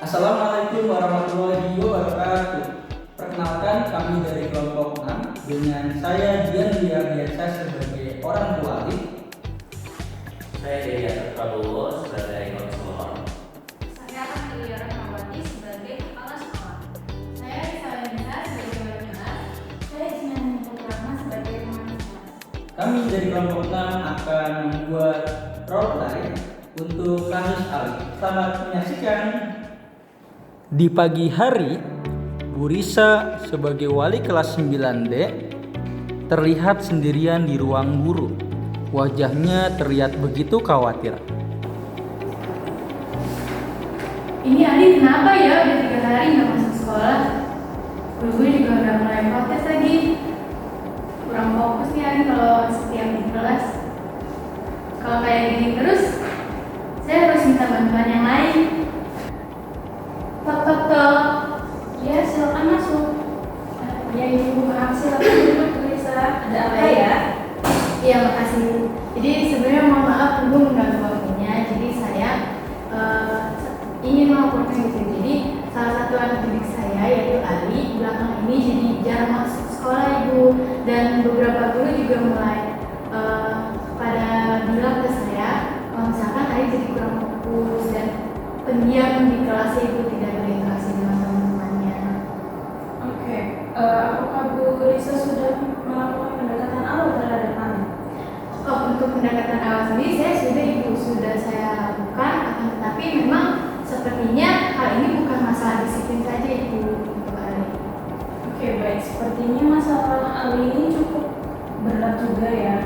Assalamualaikum warahmatullahi wabarakatuh. Perkenalkan, kami dari kelompok 6 dengan saya Dian biasa sebagai orang tua Ali. Saya Dewi Prabowo sebagai konselor. Saya Amelia Rahmawati sebagai kepala sekolah. Saya Risa Nisa sebagai wali kelas. Saya Ismail Putrama sebagai teman kelas. Kami dari kelompok 6 akan membuat role play untuk kasus Ali. Selamat menyaksikan. Di pagi hari, Bu Risa sebagai wali kelas 9D terlihat sendirian di ruang guru. Wajahnya terlihat begitu khawatir. Ini Ali kenapa ya udah 3 hari nggak masuk sekolah? Guru juga udah mulai protes lagi. Kurang fokus nih Ali kalau setiap di kelas. Kalau kayak gini terus, saya harus minta bantuan yang lain. Tok tok tok. Ya silakan masuk. Ya ibu maaf silakan duduk Bu Risa. Ada apa ya? Iya makasih. Jadi sebenarnya mohon maaf ibu mengganggu waktunya. Jadi saya ingin melaporkan gitu. Jadi salah satu anak didik saya yaitu Ali belakang ini jadi jarang masuk sekolah ibu, dan beberapa guru juga mulai pada bilang ke saya kalau misalkan Ali jadi kurang fokus dan pendiam di kelas ibu, tidak berinteraksi dengan teman-temannya. Oke, apakah Bu Risa sudah melakukan pendekatan awal terhadap Ali? Oh, untuk pendekatan awal sendiri sudah saya lakukan, akan tetapi memang sepertinya hal ini bukan masalah disiplin saja ibu untuk Ali. Oke, baik. Sepertinya masalah Ali ini cukup berat juga ya.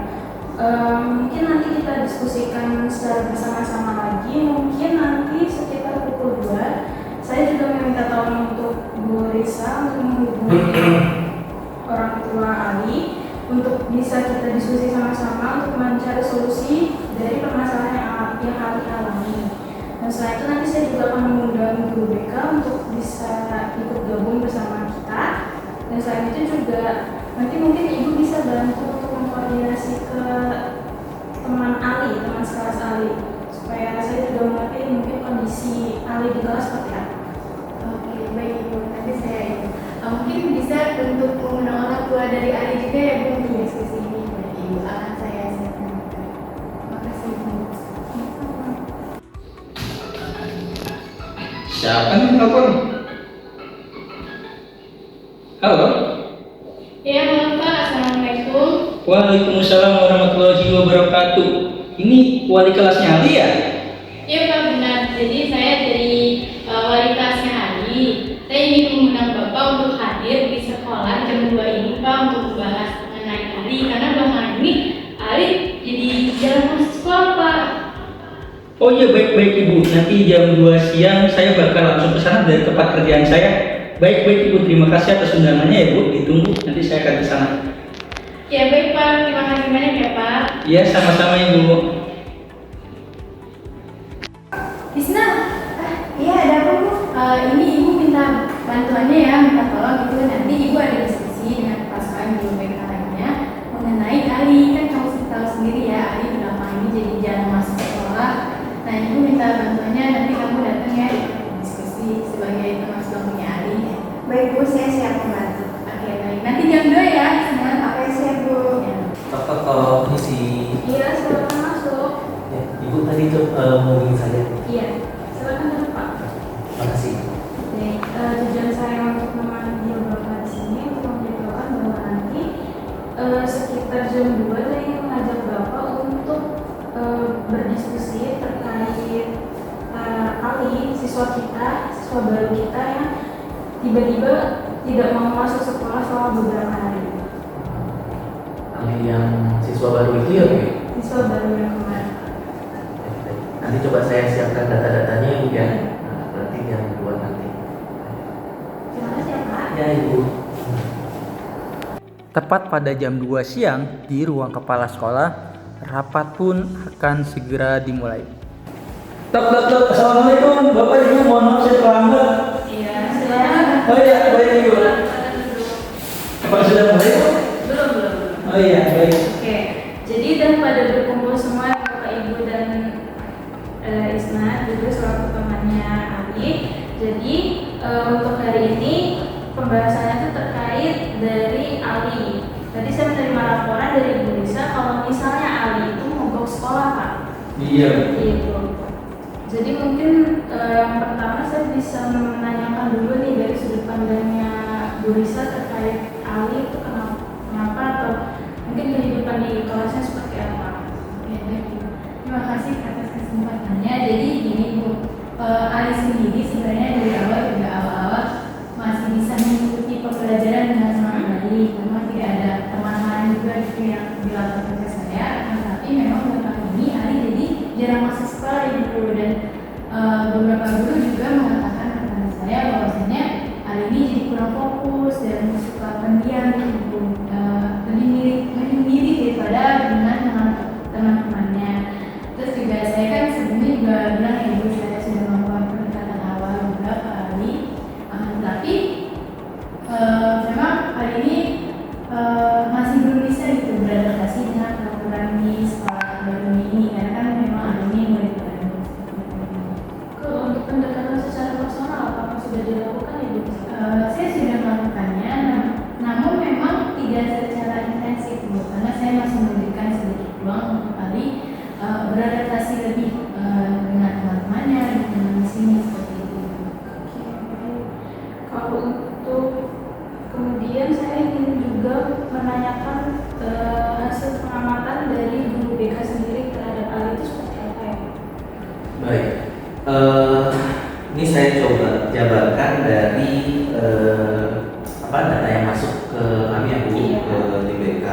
Mungkin nanti kita diskusikan secara bersama-sama lagi. Mungkin nanti sekitar pukul 2 saya juga meminta tolong untuk Bu Risa untuk menghubungi orang tua Ali untuk bisa kita diskusi sama-sama untuk mencari solusi dari permasalahan yang Ali alami. Dan setelah itu nanti saya juga akan mengundang guru BK untuk bisa ikut gabung bersama kita. Dan selain itu juga nanti mungkin ibu bisa bantu untuk mengkoordinasi ke teman Ali, teman sekelas Ali, supaya saya juga mengerti mungkin kondisi Ali di kelas seperti apa. Oke, baik ibu. Nanti saya mungkin bisa untuk mengundang orang tua dari Ali juga ya bu untuk diskusi ini. Baik ibu, akan saya siapkan. Terima kasih ibu. Siapa nih telepon? Halo? Ya, halo Pak. Assalamualaikum. Waalaikumsalam warahmatullahi wabarakatuh. Ini wali kelasnya Ali ya? Ya Pak, benar. Jadi saya dari wali kelasnya Ali. Saya ingin mengundang Bapak untuk hadir di sekolah jam 2 ini Pak untuk membahas mengenai Ali, karena belakangan ini Ali jadi jarang masuk sekolah Pak. Oh iya, baik Ibu. Nanti jam 2 siang saya bakal langsung ke sana dari tempat kerjaan saya. Baik Ibu, terima kasih atas undangannya ya Bu. Ditunggu, nanti saya akan ke sana. Ya baik Pak, terima kasih banyak ya Pak. Iya, sama-sama Ibu. Bisna, iya ada apa Bu? Ini ibu minta bantuannya ya, minta tolong gitu. Nanti ibu ada diskusi dengan pasukan guru BK lainnya mengenai Ali. Kan kamu tahu sendiri ya, Ali belakangan ini jadi jarang masuk sekolah. Nah ibu minta bantuannya, nanti kamu datang ya diskusi sebagai teman sebelumnya Ali. Baik Bu, saya siap membantu. Oke baik, nanti jam 2 ya Bisna. Oke, siap Bu. Ya. Tok, misi. Iya, silakan masuk. Ya, Ibu tadi menghubungi saya. Iya, silakan duduk Pak. Makasih. Baik, tujuan saya untuk memanggil Bapak di sini untuk memberitahukan bahwa nanti sekitar jam 2 saya ingin mengajak Bapak untuk berdiskusi terkait Ali, siswa baru kita yang tiba-tiba tidak mau masuk sekolah selama beberapa hari. Yang siswa baru itu ya Bu? Siswa baru yang kemarin. Baik. Nanti coba saya siapkan data-datanya ya Bu ya. Nah, berarti yang buat nanti. Terima kasih ya Pak. Ya Ibu. Tepat pada jam 2 siang di ruang kepala sekolah, rapat pun akan segera dimulai. Tok. Assalamualaikum. Bapak Ibu, mohon maaf saya terlambat. Iya, silakan. Oh iya, baik Ibu. Apa sudah mulai? Belum. Oh iya, baik. Oke, jadi dan pada berkumpul semua Bapak Ibu dan Isna juga selaku temannya Ali. Jadi untuk hari ini pembahasannya itu terkait dari Ali. Tadi saya menerima laporan dari Bu Lisa kalau misalnya Ali itu mogok sekolah, Pak. Iya. Gitu. Jadi mungkin yang pertama saya bisa menanyakan dulu nih dari sudut pandangnya Bu Lisa terkait Ali itu kenapa atau mungkin kehidupan di kelasnya seperti apa? Oke, baik. Terima kasih atas kesempatannya. Jadi gini Bu, Ali sendiri sebenarnya dari awal masih bisa mengikuti pembelajaran dengan sangat baik. Memang tidak ada teman-teman juga gitu yang dilakukan ke saya. Tapi memang beberapa ini Ali jadi jarang masuk sekolah gitu, dan beberapa guru juga mengatakan kepada saya bahwasanya Ali ini jadi kurang fokus dan suka pendiam gitu, lebih mirip daripada dengan teman-temannya. Terus juga saya kan sebelumnya juga bilang ya Bu, saya sudah melakukan pendekatan awal beberapa kali, tapi memang kali ini masih belum bisa gitu beradaptasi dengan peraturan di sekolah baru ini, karena kan memang Ali ini murid baru. Kalau untuk pendekatan secara personal apakah sudah dilakukan ya Bu? Saya sudah melakukannya, namun memang tidak secara intensif Bu, karena saya masih memberikan sedikit ruang untuk Ali beradaptasi lebih dengan teman-temannya, dengan di sini seperti itu. Oke, baik. Kalau untuk kemudian saya ingin juga menanyakan hasil pengamatan dari guru BK sendiri terhadap Ali itu seperti apa ya? Baik. Ini saya coba jabarkan dari data yang masuk ke kami ya Bu, Iya. ke DBK.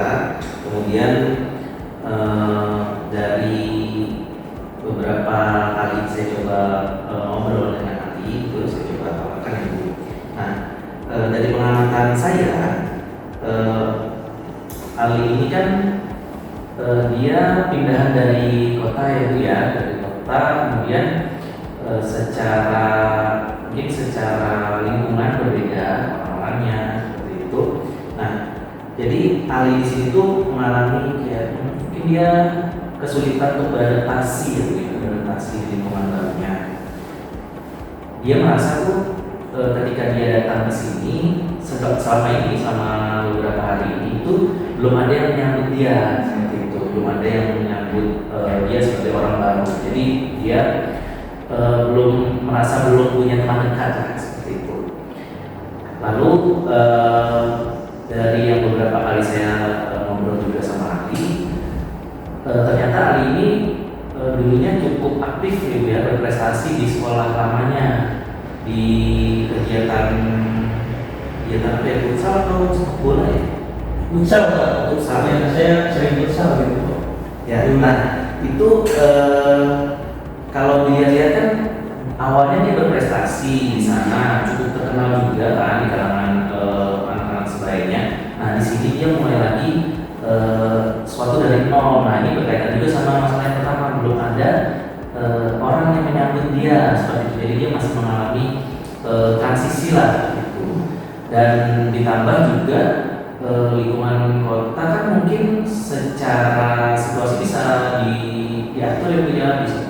Kemudian dari beberapa kali saya coba ngobrol dengan Ali, itu saya coba tawarkan ya Bu. Nah, dari pengamatan saya, Ali ini kan dia pindahan dari kota ya Bu ya, dari kota, kemudian mungkin secara lingkungan berbeda orang-orangnya seperti itu. Nah, jadi Ali di sini tuh mengalami kayak mungkin dia kesulitan untuk beradaptasi ya Bu, beradaptasi di lingkungan barunya. Dia merasa tuh ketika dia datang ke sini selama ini, selama beberapa hari ini itu belum ada yang menyambut dia seperti itu, belum ada yang menyambut dia sebagai orang baru. Jadi dia belum punya teman dekat lah, seperti itu. Lalu dari yang beberapa kali saya ngobrol juga sama Ali, ternyata Ali ini dulunya cukup aktif ya, berprestasi di sekolah lamanya, di kegiatan apa ya, futsal atau sepak bola ya? Futsal, Futsal. saya sering futsal gitu. Ya, nah itu kalau dilihat kan awalnya dia berprestasi di sana, cukup terkenal juga kan di kalangan anak-anak sebayanya. Nah di sini dia mulai lagi suatu dari nol. Nah ini berkaitan juga sama masalah yang pertama, belum ada orang yang menyambut dia seperti itu. Jadi dia masih mengalami transisi lah gitu. Dan ditambah juga lingkungan kota kan mungkin secara situasi bisa diatur ya punya bisa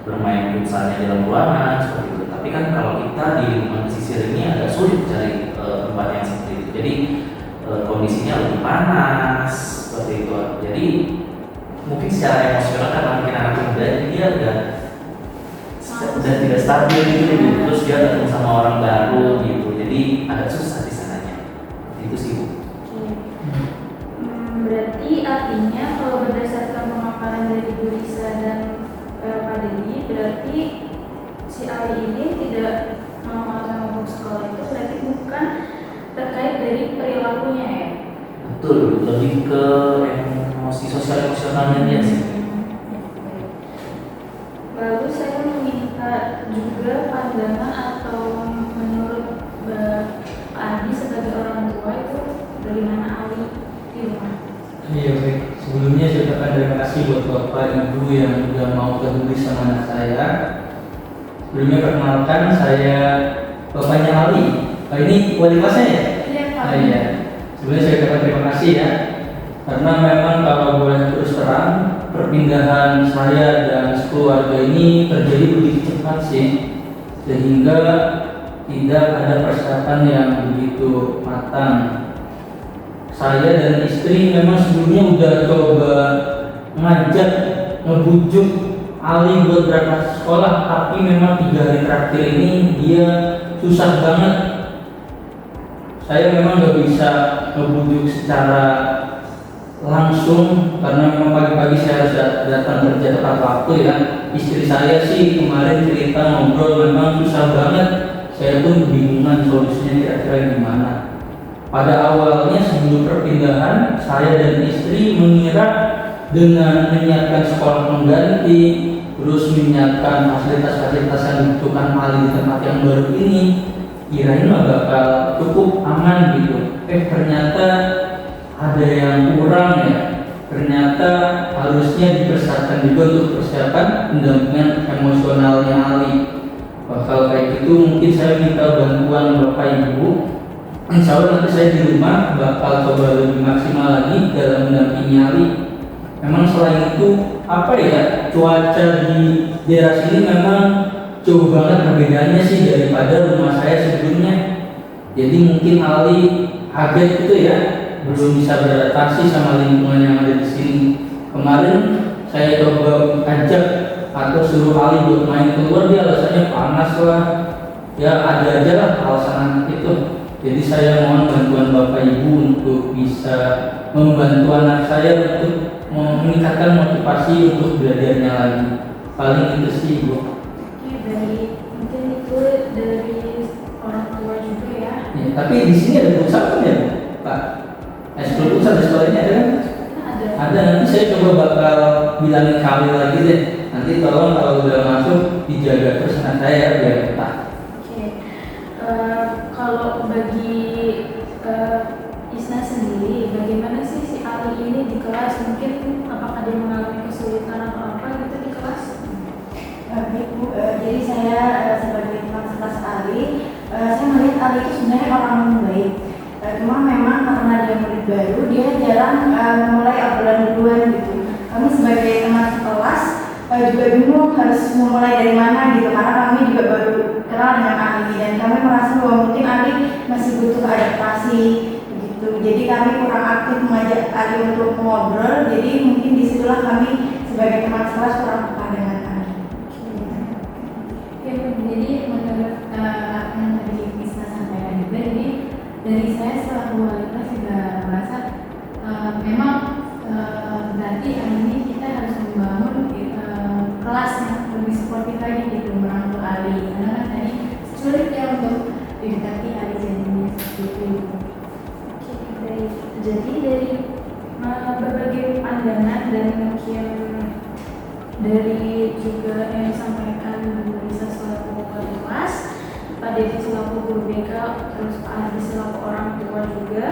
bermain futsalnya dalam ruangan seperti itu. Tapi kan kalau kita di lingkungan pesisir ini agak sulit cari tempat yang seperti itu. Jadi kondisinya lebih panas seperti itu. Jadi mungkin secara emosional karena mungkin anak muda jadi dia udah tidak stabil gitu, terus dia ketemu sama orang baru gitu. Jadi agak susah di sananya. Itu sih Bu. Berarti artinya kalau berdasarkan pemaparan dari Bu Lisa dan Pak Dedi, berarti si Ali ini tidak mau atau mogok sekolah itu berarti bukan terkait dari perilakunya ya? Betul, lebih ke emosi sosial emosionalnya dia sih. Lalu saya meminta juga pandangan atau menurut Pak Adi sebagai orang tua itu bagaimana Ali di rumah? Iya baik. Sebelumnya saya ucapkan terima kasih buat Bapak Ibu yang sudah mau peduli sama anak saya. Sebelumnya perkenalkan, saya bapaknya Ali. Ini wali kelasnya ya? Iya Pak. Iya. Sebelumnya saya ucapkan terima kasih ya. Karena memang kalau boleh terus terang, perpindahan saya dan keluarga ini terjadi begitu cepat sih. sehingga tidak ada persiapan yang begitu matang. Saya dan istri memang sebelumnya udah coba ngajak, ngebujuk Ali buat berangkat sekolah, tapi memang 3 hari terakhir ini dia susah banget. Saya memang gak bisa ngebujuk secara langsung karena memang pagi-pagi saya harus datang kerja tepat waktu ya. Istri saya sih kemarin cerita ngobrol memang susah banget. Saya pun kebingungan solusinya kira-kira gimana. Pada awalnya sebelum perpindahan, saya dan istri mengira dengan menyiapkan sekolah pengganti, terus menyiapkan fasilitas-fasilitas yang dibutuhkan Ali di tempat yang baru ini, kirain bakal cukup aman gitu. Ternyata ada yang kurang ya. Ternyata harusnya dipersiapkan juga untuk persiapan pendampingan emosionalnya Ali. Bakal kayak gitu mungkin saya minta bantuan Bapak Ibu. Insya Allah nanti saya di rumah bakal coba lebih maksimal lagi dalam mendampingi Ali. Memang selain itu cuaca di daerah sini memang jauh banget perbedaannya sih daripada rumah saya sebelumnya. Jadi mungkin Ali kaget gitu ya, belum bisa beradaptasi sama lingkungan yang ada di sini. Kemarin saya coba ajak atau suruh Ali buat main keluar, dia alasannya panas lah. Ya ada aja lah alasan itu. Jadi saya mohon bantuan Bapak Ibu untuk bisa membantu anak saya untuk meningkatkan motivasi untuk belajarnya lagi. Paling itu sih Bu. Oke, mungkin itu dari orang tua juga ya. Ya, tapi di sini ada pusat kan ya Pak? Sekolah pusat di sekolah ini ada kan? Ada. Nanti saya coba bakal bilangin kami lagi deh. Nanti tolong kalau udah masuk dijaga terus anak saya biar betah. Kalau bagi Isna sendiri, bagaimana sih si Ali ini di kelas? Mungkin apakah dia mengalami kesulitan atau apa gitu di kelas? Baik Bu, jadi saya sebagai teman sekelas Ali, saya melihat Ali itu sebenarnya orang baik. Cuma memang karena dia murid baru, dia jarang memulai obrolan duluan gitu. Kami sebagai teman sekelas juga bingung harus memulai dari mana gitu, karena kami juga baru kenal dengan Ali dan kami merasa bahwa mungkin Ali masih butuh adaptasi begitu. Jadi kami kurang aktif mengajak Ali untuk ngobrol. Jadi mungkin disitulah kami sebagai teman sekelas kurang peka dengan Ali. Oke, jadi menurut yang tadi Isna sampaikan juga, ini dari saya selaku wali kelas juga merasa memang berarti ini kita harus membangun kelas yang lebih sportif lagi gitu merangkul Ali, karena kan tadi sulit ya untuk didekati Ali jadinya seperti itu. Oke, baik. Jadi dari berbagai pandangan dan mungkin dari juga yang disampaikan Bu Lisa selaku wali kelas, Pak Dedi selaku guru BK, terus Pak Adi selaku orang tua juga,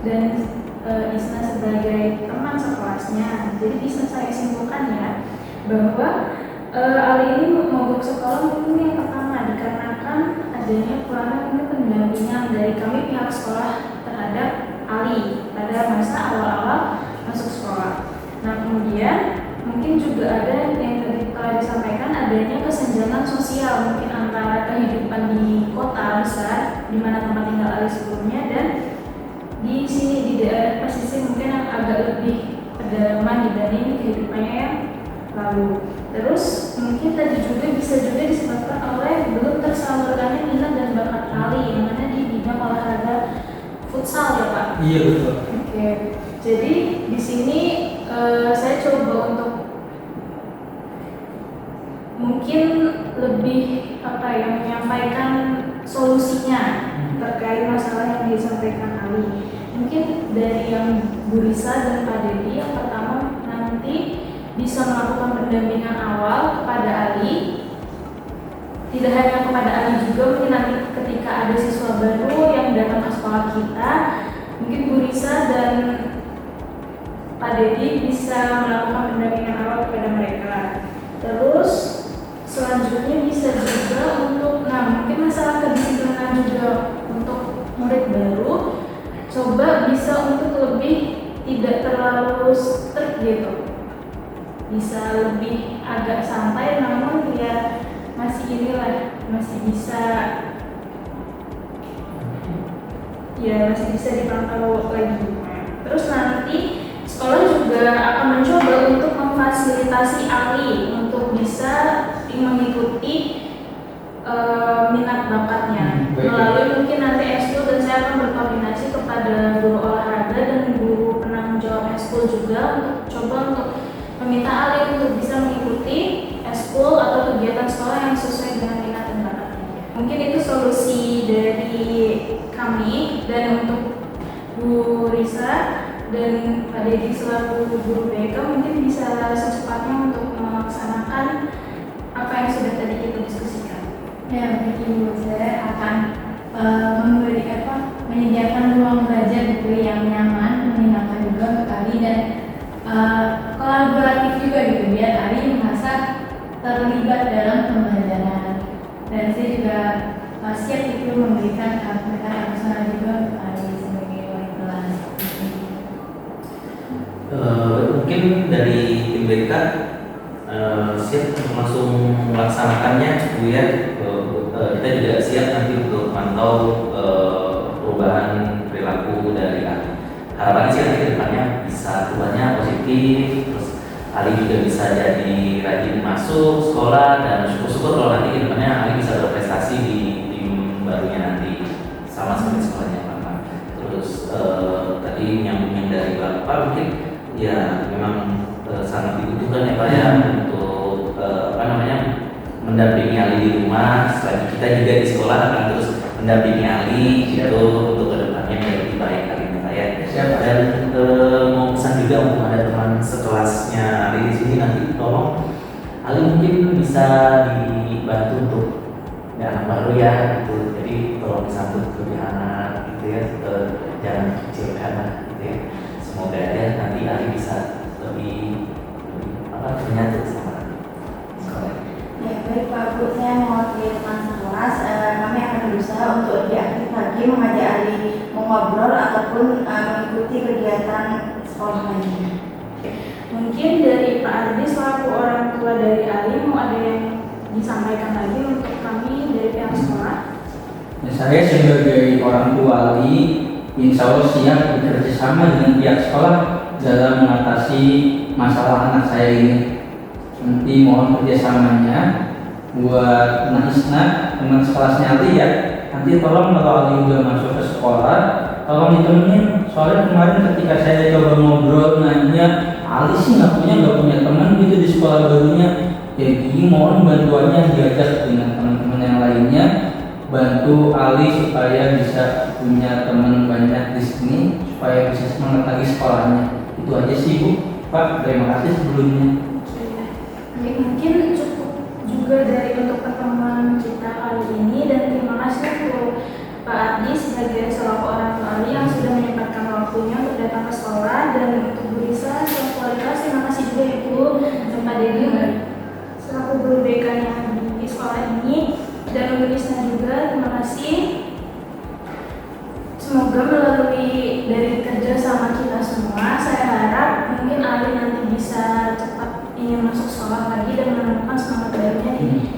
dan Isna sebagai teman sekelasnya. Jadi bisa saya simpulkan ya bahwa Ali ini mogok sekolah mungkin yang pertama dikarenakan adanya kurangnya mungkin pendampingan dari kami pihak sekolah terhadap Ali pada masa awal-awal masuk sekolah. Nah kemudian mungkin juga ada yang tadi telah disampaikan, adanya kesenjangan sosial mungkin antara kehidupan di kota besar di mana tempat tinggal Ali sebelumnya dan di sini di daerah pesisir mungkin yang agak lebih pedalaman dibanding kehidupannya yang lalu. Terus mungkin tadi juga bisa juga disebabkan oleh belum tersalurkannya minat dan bakat Ali yang mana di bidang olahraga futsal ya Pak. Iya betul. Oke, jadi di sini saya coba untuk mungkin lebih menyampaikan solusinya terkait masalah yang disampaikan Ali. Mungkin dari yang Bu Risa dan Pak Dedi, yang pertama nanti bisa melakukan pendampingan awal kepada Ali. Tidak hanya kepada Ali juga, mungkin nanti ketika ada siswa baru yang datang ke sekolah kita, mungkin Bu Risa dan Pak Dedi bisa melakukan pendampingan awal kepada mereka. Terus selanjutnya bisa juga untuk, mungkin masalah kedisiplinan juga untuk murid baru, coba bisa untuk lebih tidak terlalu strict gitu, bisa lebih agak santai namun ya masih inilah, masih bisa dipantau lagi. Terus nanti sekolah juga akan mencoba untuk memfasilitasi ahli untuk bisa mengikuti minat bakatnya melalui mungkin nanti eskul, dan saya akan berkoordinasi kepada guru olahraga dan guru penanggung jawab eskul juga untuk coba untuk meminta ahli untuk bisa mengikuti eskul atau kegiatan sekolah yang sesuai dengan minat dan bakatnya. Mungkin itu solusi dari kami, dan untuk Bu Risa dan Pak Dedi selaku guru BK mungkin bisa secepatnya untuk melaksanakan apa yang sudah tadi kita diskusikan. Ya, begitu. Saya akan menyediakan ruang belajar gitu yang nyaman, menyenangkan juga untuk Ali, dan kolaboratif juga gitu, biar Ali merasa terlibat dalam pembelajaran. Dan saya juga siap itu memberikan pendekatan personal juga untuk Ali sebagai wali kelas. Mungkin dari tim BK siap untuk langsung melaksanakannya, Bu ya. Kita juga siap nanti untuk mantau perubahan perilaku dari Ali. Harapannya sih nanti kedepannya bisa perubahannya positif, terus Ali juga bisa jadi rajin masuk sekolah, dan syukur-syukur kalau nanti kedepannya Ali bisa berprestasi di tim barunya nanti sama seperti sekolahnya Bapak. Terus tadi yang dari Bapak mungkin ya memang sangat dibutuhkan ya Pak ya untuk mendampingi Ali di rumah. Selagi kita juga di sekolah akan terus mendampingi Ali gitu untuk kedepannya menjadi lebih baik Ali Pak ya. Dan mau pesan juga untuk ada teman sekelasnya Ali di sini, nanti tolong Ali mungkin bisa dibantu untuk anak baru ya gitu. Jadi tolong disambut lebih hangat gitu ya, jangan kecilkan gitu ya. Semoga aja nanti Ali bisa lebih menyatu sama sekolah. Ya, baik Pak Bu, saya mewakili teman sekelas. Kami akan berusaha untuk lebih aktif lagi mengajak Ali mengobrol ataupun mengikuti kegiatan sekolah lainnya. Mungkin dari Pak Ardi selaku orang tua dari Ali mau ada yang disampaikan lagi untuk kami dari pihak sekolah? Ya, saya sebagai orang tua Ali, insya Allah siap bekerja sama dengan pihak sekolah dalam mengatasi masalah anak saya ini. Nanti mohon kerjasamanya buat Naisna, teman sekelasnya Ali ya. Nanti tolong kalau Ali udah masuk ke sekolah, tolong ditemenin. Soalnya kemarin ketika saya coba ngobrol nanya, Ali sih nggak punya teman gitu di sekolah barunya. Jadi mohon bantuannya diajak dengan teman-teman yang lainnya, bantu Ali supaya bisa punya teman banyak di sini, supaya bisa semangat lagi sekolahnya. Itu aja sih Bu. Pak, terima kasih sebelumnya. Mungkin cukup juga dari untuk pertemuan kita kali ini, dan terima kasih untuk Pak Ardi sebagai selaku orang tua Ali yang sudah menyempatkan waktunya untuk datang ke sekolah, dan untuk Bu Risa selaku wali kelas terima kasih juga Ibu, dan Pak Dedi selaku guru BK yang di sekolah ini, dan untuk Risna juga terima kasih. Semoga melalui dari kerja sama kita semua, saya harap mungkin Ali nanti bisa cepat ingin masuk sekolah lagi dan menemukan semangat barunya di